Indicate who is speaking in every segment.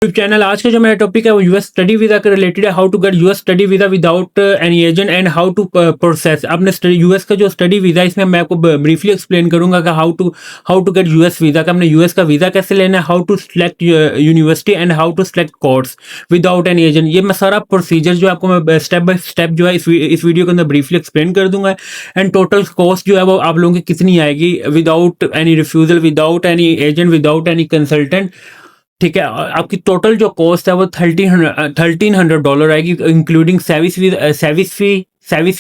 Speaker 1: YouTube channel. आज का जो मेरा टॉपिक है वो यूएस स्टडी वीज़ा के रिलेटेड है। How to get US study visa without any agent and how to process. आपने यूएस का जो स्टडी वीज़ा इसमें मैं आपको ब्रीफली एक्सप्लेन करूंगा कि how to get US visa का, हमने यूएस का वीज़ा कैसे लेना है, how to select university and how to select course without any agent. ये मैं सारा प्रोसीजर जो आपको मैं स्टेप बाय स्टेप जो है इस वीडियो के अंदर ब्रीफली एक्सप्लेन कर दूंगा। एंड टोटल कॉस्ट जो है वो आप लोगों की कितनी आएगी without any refusal, without any agent, without any consultant. ठीक है, आपकी टोटल जो कॉस्ट है वो $1300 आएगी, इंक्लूडिंग सर्विस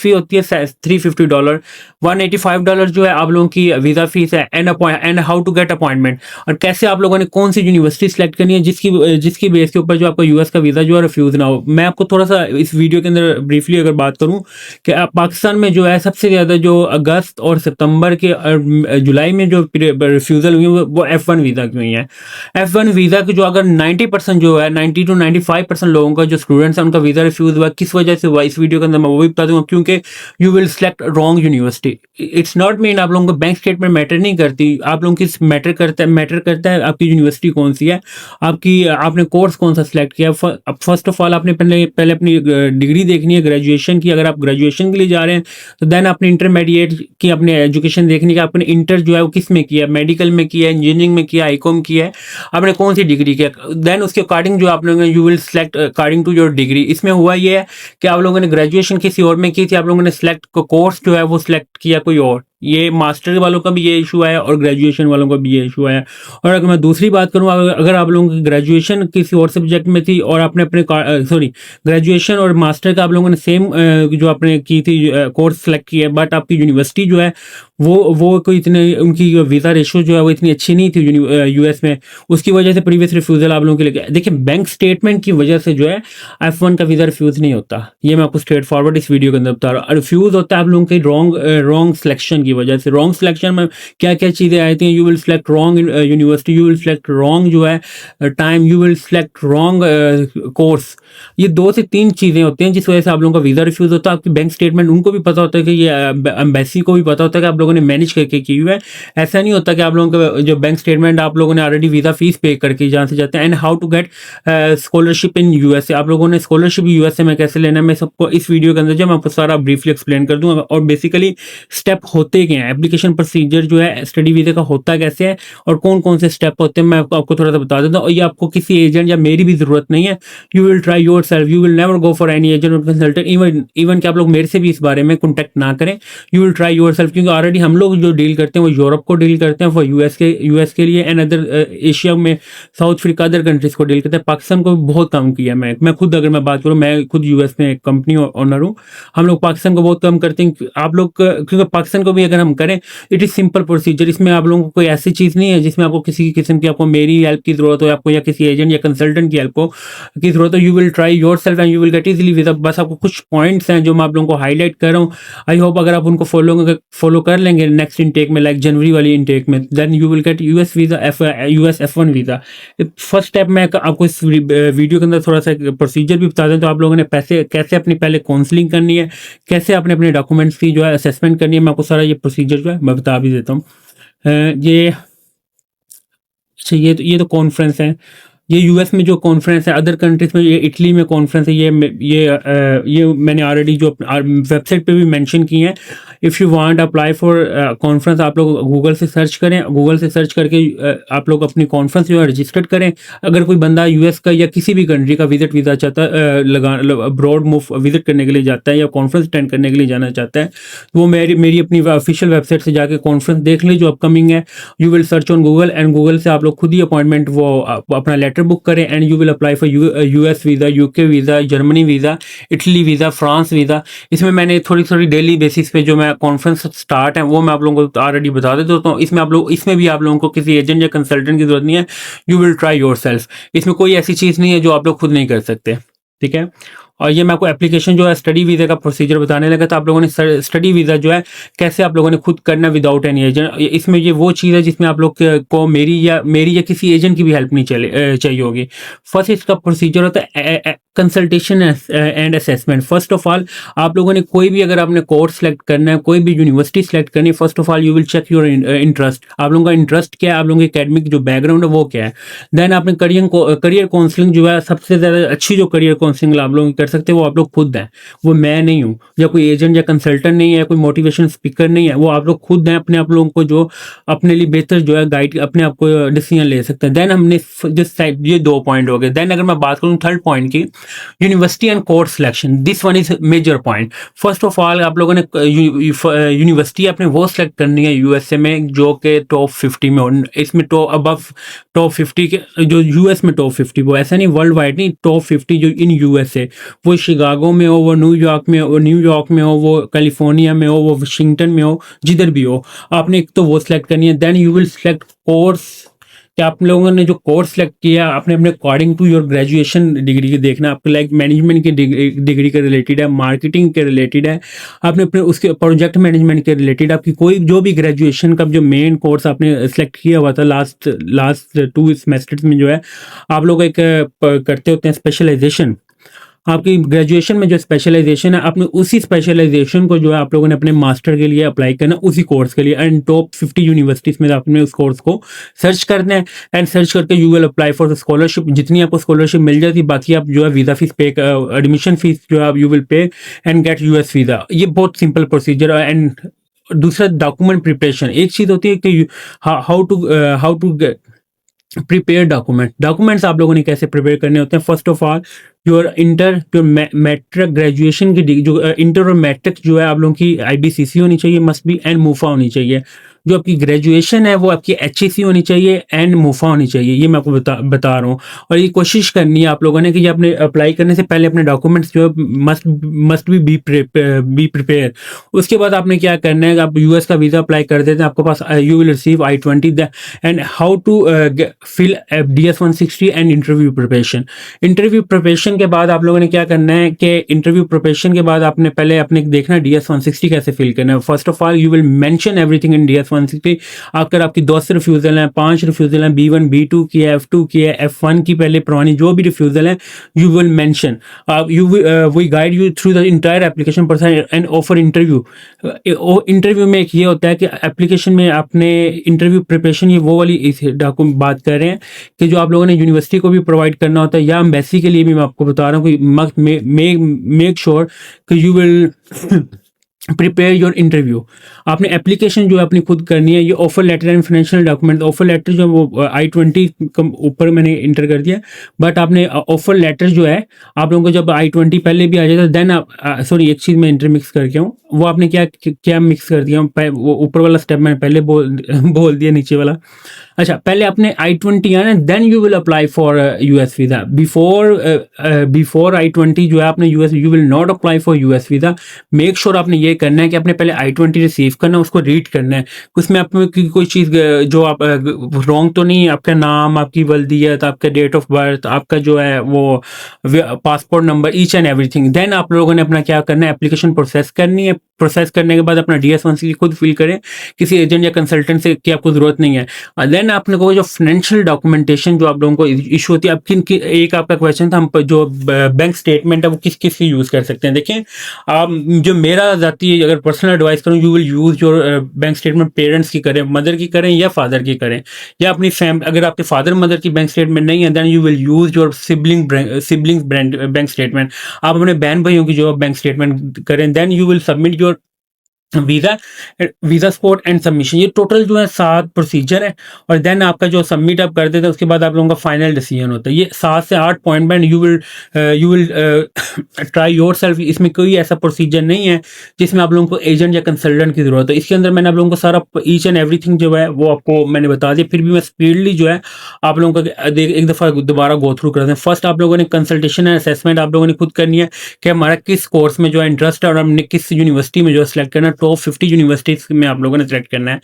Speaker 1: फी होती है $350। $185 जो है आप लोगों की वीज़ा फीस है। And how to get appointment, और कैसे आप लोगों ने कौन सी यूनिवर्सिटी सेलेक्ट करनी है जिसकी बेस के ऊपर जो आपका यूएस का वीज़ा जो है रिफ्यूज़ ना हो। मैं आपको थोड़ा सा इस वीडियो के अंदर ब्रीफली अगर बात करूं कि पाकिस्तान में जो है सबसे ज़्यादा जो अगस्त और सितंबर के जुलाई में जो रिफ्यूज़ल हुई वो F1 वीज़ा की हुई है। F1 वीज़ा की जो अगर 90% जो है 90 to 95% लोगों का जो स्टूडेंट्स है उनका वीज़ा रिफ्यूज़ हुआ, किस वजह से हुआ इस वीडियो के अंदर मैं वो भी बता दूंगा। क्योंकि you will select wrong university. It's not mean आप लोगों को बैंक स्टेटमेंट मैटर नहीं करती, आप लोगों की मैटर करता है आपकी यूनिवर्सिटी कौन सी है, आपने कोर्स कौन सा सिलेक्ट किया। फर्स्ट ऑफ ऑल आपने पहले अपनी डिग्री देखनी है ग्रेजुएशन की। अगर आप ग्रेजुएशन के लिए जा रहे हैं तो देन आपने इंटरमीडिएट की अपनी एजुकेशन देखनी है, आपने इंटर जो है वो किस में किया, मेडिकल में किया, इंजीनियरिंग में किया, आईकॉम किया है, आपने कौन सी डिग्री किया। देन उसके अकॉर्डिंग जो आप लोगों ने you will select according to your degree. इसमें हुआ ये है कि आप लोगों ने ग्रेजुएशन किसी और में की थी, आप लोगों ने सिलेक्ट कोर्स जो है वो सिलेक्ट किया कोई और। ये मास्टर वालों का भी ये इशू है और ग्रेजुएशन वालों का भी ये इशू है। और अगर मैं दूसरी बात करूं, अगर आप लोगों की ग्रेजुएशन किसी और सब्जेक्ट में थी और आपने अपने ग्रेजुएशन और मास्टर का आप लोगों ने सेम जो आपने की थी कोर्स सेलेक्ट किया, बट आपकी यूनिवर्सिटी जो है वो कोई इतने उनकी वीज़ा रेशो जो है वो इतनी अच्छी नहीं थी यूएस में, उसकी वजह से प्रीवियस रिफ्यूज़ल आप लोगों के लिए। देखिए, बैंक स्टेटमेंट की वजह से जो है F1 का वीज़ा रिफ्यूज़ नहीं होता। ये मैं आपको स्ट्रेट फॉरवर्ड इस वीडियो के अंदर बता रहा हूँ। रिफ्यूज़ होता है आप लोगों के रॉन्ग सिलेक्शन की वजह से। रॉन्ग सिलेक्शन में क्या क्या चीज़ें आती हैं, you will select wrong university, you will select wrong जो है time, you will select wrong course. ये 2 से 3 चीज़ें होती हैं जिस वजह से आप लोगों का वीज़ा रिफ्यूज़ होता है। आपकी बैंक स्टेटमेंट उनको भी पता होता है कि ये एम्बेसी को भी पता होता है कि आप लोगों ने मैनेज करके की हुई है। ऐसा नहीं होता कि आप लोगों का जो बैंक स्टेटमेंट आप लोगों ने ऑलरेडी वीज़ा फीस पे करके जहाँ से जाते हैं। And how to get scholarship in USA, आप लोगों ने स्कॉलरशिप यूएसए में कैसे लेना है मैं सबको इस वीडियो के अंदर जो मैं आपको सारा ब्रीफली एक्सप्लेन कर दूंगा। और बेसिकली स्टेप होते क्या हैं, एप्लीकेशन प्रोसीजर जो है स्टडी वीज़ा का होता कैसे है और कौन कौन से स्टेप होते हैं मैं आपको थोड़ा सा बता देता हूँ। और ये आपको किसी एजेंट या मेरी भी ज़रूरत नहीं है। You will try your self, you will never go for any agent और कंसल्टेंट। इवन कि आप लोग मेरे से भी इस बारे में कॉन्टैक्ट ना करें। You will try your self, क्योंकि ऑलरेडी हम लोग जो डील करते हैं वो यूरोप को डील करते हैं, वो यूएस के लिए एंड अदर एशिया में साउथ अफ्रीका अदर कंट्रीज को डील करते हैं। पाकिस्तान को बहुत कम किया मैं खुद अगर मैं बात करूँ, मैं खुद यूएस में एक कंपनी ओनर हूँ। हम लोग पाकिस्तान को बहुत कम करते हैं। आप लोग क्योंकि पाकिस्तान को भी अगर हम करें, इट इज़ सिंपल प्रोसीजर। इसमें आप लोगों को कोई ऐसी चीज़ नहीं है जिसमें आपको किसी किस्म की आपको मेरी हेल्प की जरूरत हो, आपको या किसी एजेंट या कंसल्टेंट की हेल्प की जरूरत हो। You will try your self and you will get easily visa. बस आपको कुछ पॉइंट्स हैं जो मैं आप लोगों को हाईलाइट कर रहा हूँ। आई होप अगर आप उनको फॉलो कर लेंगे नेक्स्ट इनटेक में, लाइक जनवरी वाली इनटेक में, then you will get US F1 visa. First step मैं आपको इस वीडियो के अंदर थोड़ा सा प्रोसीजर भी बता दें। तो आप लोगों ने कैसे अपनी पहले काउंसलिंग करनी है, कैसे आपने अपने डॉक्यूमेंट्स की जो है असेसमेंट करनी है, मैं आपको सारा ये प्रोसीजर जो है मैं बता भी देता हूँ। ये तो कॉन्फ्रेंस है, ये यूएस में जो कॉन्फ्रेंस है। अदर कंट्रीज में ये इटली में कॉन्फ्रेंस है। ये मैंने ऑलरेडी जो वेबसाइट पे भी मेंशन की है। If you want apply for conference, आप लोग गूगल से सर्च करें, गूगल से सर्च करके आप लोग अपनी कॉन्फ्रेंस जो है रजिस्टर्ड करें। अगर कोई बंदा यूएस का या किसी भी कंट्री का वीज़ा चाहता है, अब्रॉड मूव विजिट करने के लिए जाता है या कॉन्फ्रेंस अटेंड करने के लिए जाना चाहता है, तो वो मेरी अपनी ऑफिशियल वेबसाइट से जाके कॉन्फ्रेंस देख ले जो अपकमिंग है। You will search on Google and Google से आप लोग खुद ही अपॉइंटमेंट वो अपना लेटर बुक करें and you will apply for US visa, UK visa, Germany visa, Italy visa, France visa. इसमें मैंने थोड़ी डेली बेसिस पे जो मैं कॉन्फ्रेंस स्टार्ट है वो मैं आप लोगों को ऑलरेडी बता देता हूँ। इसमें भी आप लोगों को किसी एजेंट या कंसल्टेंट की जरूरत नहीं है। You will try your self. इसमें कोई ऐसी चीज़ नहीं है जो आप लोग खुद नहीं कर सकते, ठीक है। और ये मैं आपको एप्लीकेशन जो है स्टडी वीज़ा का प्रोसीजर बताने लगा था। आप लोगों ने स्टडी वीज़ा जो है कैसे आप लोगों ने खुद करना विदाउट एनी एजेंट। इसमें ये वो चीज़ है जिसमें आप लोग को मेरी या किसी एजेंट की भी हेल्प नहीं चाहिए होगी। फर्स्ट इसका प्रोसीजर होता है consultation and assessment. First of all आप लोगों ने कोई भी अगर आपने कोर्स सेलेक्ट करना है, कोई भी यूनिवर्सिटी सेलेक्ट करनी है, first of all you will check your interest. आप लोगों का इंटरेस्ट क्या है, आप लोगों के एकेडमिक जो बैकग्राउंड है वो क्या है। देन आपने करियर काउंसलिंग जो है, सबसे ज़्यादा अच्छी जो करियर काउंसलिंग आप लोग कर सकते हैं वो आप लोग खुद हैं। वो मैं नहीं हूँ, या कोई एजेंट या कंसल्टेंट नहीं है, कोई मोटिवेशन स्पीकर नहीं है, वो आप लोग खुद हैं। अपने आप लोगों को जो अपने लिए बेहतर जो है गाइड, अपने आप को डिसीजन ले सकते हैं। देन हमने जिस साइड, ये 2 पॉइंट हो गए। देन अगर मैं बात करूँ थर्ड पॉइंट की, university and course selection, this one is major point. First of all आप लोगों ने यूनिवर्सिटी अपने वो सिलेक्ट करनी है यूएसए में जो कि टॉप 50 में हो। इसमें अबव टॉप 50 के जो यूएस में टॉप 50, वो ऐसा नहीं वर्ल्ड वाइड नहीं, टॉप 50 जो इन यूएसए, वो शिकागो में हो, वो न्यूयॉर्क में हो, वो कैलिफोर्निया में हो, वो वाशिंगटन में हो, जिधर भी हो, आपने एक तो वो सिलेक्ट करनी है। Then you will select course, कि आप लोगों ने जो कोर्स सेलेक्ट किया आपने अपने according to your graduation degree के देखना, आपके लाइक मैनेजमेंट की डिग्री के रिलेटेड है, मार्केटिंग के रिलेटेड है, आपने अपने उसके प्रोजेक्ट मैनेजमेंट के रिलेटेड, आपकी कोई जो भी ग्रेजुएशन का जो मेन कोर्स आपने सेलेक्ट किया हुआ था लास्ट 2 सेमेस्टर्स में, जो है आप लोग एक करते होते हैं स्पेशलाइजेशन। आपकी ग्रेजुएशन में जो स्पेशलाइजेशन है, आपने उसी स्पेशलाइजेशन को जो है आप लोगों ने अपने मास्टर के लिए अप्लाई करना, उसी कोर्स के लिए। एंड टॉप 50 यूनिवर्सिटीज़ में आपने उस कोर्स को सर्च करना है, एंड सर्च करके you will apply for the scholarship. जितनी आपको स्कॉलरशिप मिल जाती है, बाकी आप जो है वीज़ा फीस पे, एडमिशन फीस जो है you will pay and get US visa. ये बहुत सिंपल प्रोसीजर है। एंड दूसरा डॉक्यूमेंट प्रिपरेशन, एक चीज़ होती है कि हाउ टू प्रिपेयर डॉक्यूमेंट्स आप लोगों ने कैसे प्रिपेयर करने होते हैं। First of all your matric graduation की जो इंटर और मैट्रिक जो है आप लोगों की IBCC होनी चाहिए, मस्ट बी, एंड मूफा होनी चाहिए। जो आपकी ग्रेजुएशन है वो आपकी HEC होनी चाहिए एंड मूफा होनी चाहिए। ये मैं आपको बता रहा हूँ। और ये कोशिश करनी है आप लोगों ने कि ये अपने अप्लाई करने से पहले अपने डॉक्यूमेंट्स जो है मस्ट बी प्रिपेयर। उसके बाद आपने क्या करना है, आप US का वीज़ा अप्लाई कर देते हैं, आपके पास you will receive I-20 and how to fill DS 160 and interview preparation. Interview preparation के बाद आप लोगों ने क्या करना है कि इंटरव्यू प्रिपरेशन के बाद आपने पहले अपने देखना DS 160 कैसे फिल करना है। First of all you will mention everything in DS 160। अगर आपकी 10 रिफ्यूजल हैं, 5 रिफ्यूजल हैं, B1 B2 की है, F2 की है, F1 की पहले पुरानी जो भी रिफ्यूजल है, you will mention, we guide you through the entire application process and offer interview. Interview में एक ये होता है कि एप्लीकेशन में आपने इंटरव्यू प्रिपरेशन, ये वो वाली इस डॉक्यूमेंट बात कर रहे हैं कि जो आप लोगों ने यूनिवर्सिटी को भी प्रोवाइड करना होता है, या एम्बेसी के लिए भी मैं आपको बता रहा हूँ कि मेक श्योर कि you will prepare your interview. आपने एप्लीकेशन जो है अपनी खुद करनी है। ये offer letter and financial document, offer letter जो वो I-20 ऊपर मैंने इंटर कर दिया, बट आपने ऑफर लेटर जो है आप लोगों को जब I-20 पहले भी आ जाता है, देन आप सॉरी एक चीज़ मैं इंटर मिक्स करके हूँ, वो आपने क्या मिक्स कर दिया, वो ऊपर वाला स्टेप मैंने पहले बोल दिया, नीचे वाला। अच्छा, पहले आपने I-20 आना, then you will apply for US visa. Before I-20 जो है आपने US, you will not apply for US visa. Make sure आपने ये करना है कि आपने पहले I-20 रिसीव करना है, उसको रीड करना है। उसमें आप कोई चीज़ जो आप रॉन्ग तो नहीं, आपका नाम, आपकी वल्दियत, आपका डेट ऑफ बर्थ, आपका जो है वो passport number, each and everything. Then आप लोगों ने अपना क्या करना है, एप्लीकेशन प्रोसेस करनी है। प्रोसेस करने के बाद अपना DS 160 खुद फिल करें, किसी एजेंट या कंसल्टेंट से की आपको जरूरत नहीं है। देन आपने को जो फाइनेंशियल डॉक्यूमेंटेशन जो आप लोगों को इशू होती है, आप एक आपका क्वेश्चन था, हम जो बैंक स्टेटमेंट है वो किस किस की यूज़ कर सकते हैं। देखिए, आप जो मेरा जाती अगर पर्सनल एडवाइस करूँ, you will use your bank statement parents की करें, मदर की करें या फादर की करें, या अपनी अगर आपके फादर मदर की बैंक स्टेटमेंट नहीं है, then you will use your siblings bank statement. आप अपने बहन भाइयों की जो बैंक स्टेटमेंट करें, then you will submit your visa support and submission. ये टोटल जो है 7 प्रोसीजर है। और देन आपका जो सबमिट आप कर देते हैं, उसके बाद आप लोगों का फाइनल डिसीजन होता है। ये 7 से 8 पॉइंट में you will try your self. इसमें कोई ऐसा प्रोसीजर नहीं है जिसमें आप लोगों को एजेंट या कंसल्टेंट की जरूरत है। इसके अंदर मैंने आप लोगों को सारा ईच एंड एवरीथिंग जो है वो आपको मैंने बता दिया। फिर भी मैं स्पीडली जो है आप लोगों का एक दफ़ा दोबारा गो थ्रू कर दें। फर्स्ट आप लोगों ने कंसल्टेशन एंड असेसमेंट आप लोगों ने खुद करनी है कि हमारा किस कोर्स में जो है इंटरेस्ट है और हमने किस यूनिवर्सिटी में जो है सिलेक्ट करना है। टॉप 50 यूनिवर्सिटीज में आप लोगों ने सिलेक्ट करना है।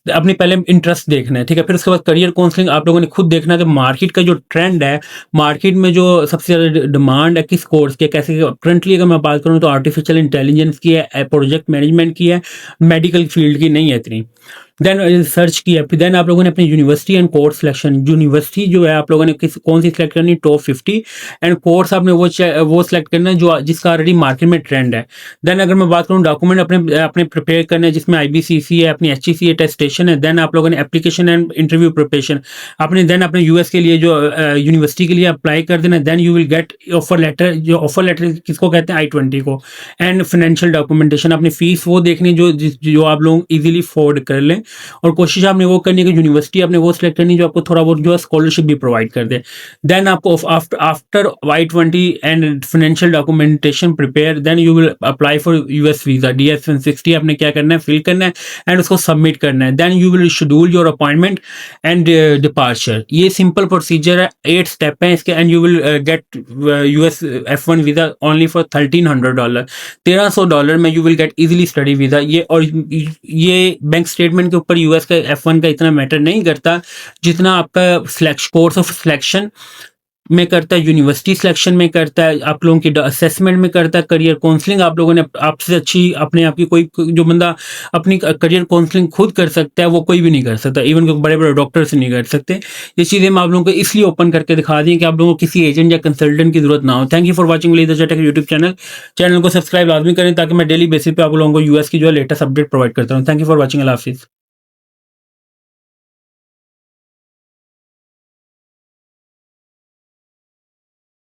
Speaker 1: अपनी पहले इंटरेस्ट देखना है, ठीक है। फिर उसके बाद करियर काउंसलिंग आप लोगों ने खुद देखना है कि मार्केट का जो ट्रेंड है, मार्केट में जो सबसे ज़्यादा डिमांड है किस कोर्स के, कैसे। करंटली अगर मैं बात करूँ तो आर्टिफिशियल इंटेलिजेंस की है, प्रोजेक्ट मैनेजमेंट की है, मेडिकल फील्ड की नहीं है इतनी। देन सर्च किया, फिर देन आप लोगों ने अपनी university and course selection, university जो है आप लोगों ने किस कौन सी सिलेक्ट करनी, टॉप 50, एंड कोर्स आपने वो सिलेक्ट करना है जो जिसका ऑलरेडी मार्केट में ट्रेंड है। देन अगर मैं बात करूँ डॉक्यूमेंट अपने अपने प्रिपेयर करने हैं, जिसमें IBCC है, अपनी HEC है, टेस्टेशन है। देन आप लोगों ने एप्लीकेशन एंड इंटरव्यू प्रिपरेशन आपने देन अपने US के लिए जो यूनिवर्सिटी के लिए अप्लाई कर देना। Then you will get offer letter, जो ऑफर लेटर किसको कहते हैं, I-20 को। एंड फाइनेंशियल डॉक्यूमेंटेशन, अपनी फीस वो देखनी जो आप लोग इजीली अफोर्ड कर लें, और कोशिश आपने वो करनी है कि यूनिवर्सिटी आपने वो सिलेक्ट करनी जो आपको थोड़ा बहुत जो है स्कॉलरशिप भी प्रोवाइड कर दे। देन आपको after I-20 and financial documentation prepare, then you will apply for US visa. DS-160 आपने क्या करना है, फिल करना है एंड उसको सबमिट करना है। Then you will schedule your appointment and departure. ये सिंपल प्रोसीजर है, 8 स्टेप है इसके, and you will get US F1 visa only for $1,300, $1,300 में you will get easily study visa. ये बैंक स्टेटमेंट के ऊपर US का F1 का इतना मैटर नहीं करता जितना आपका कोर्स ऑफ सिलेक्शन में करता है, यूनिवर्सिटी सिलेक्शन में करता है, आप लोगों की असेसमेंट में करता है, करियर काउंसलिंग आप लोगों ने आपसे अच्छी अपने आप की कोई जो बंदा अपनी करियर काउंसलिंग खुद कर सकता है वो कोई भी नहीं कर सकता, इवन कोई बड़े बड़े डॉक्टर से नहीं कर सकते। ये चीज़ें मैं आप लोगों को इसलिए ओपन करके दिखा दी कि आप लोगों को किसी एजेंट या कंसल्टेंट की जरूरत ना हो। Thank you for watching village take YouTube channel को सब्सक्राइब लाजमी करें ताकि मैं डेली बेसिस पे आप लोगों को US की जो है लेटेस्ट अपडेट प्रोवाइड करता हूँ। थैंक यू फॉर वॉचिंग, अल्लाह हाफिज़।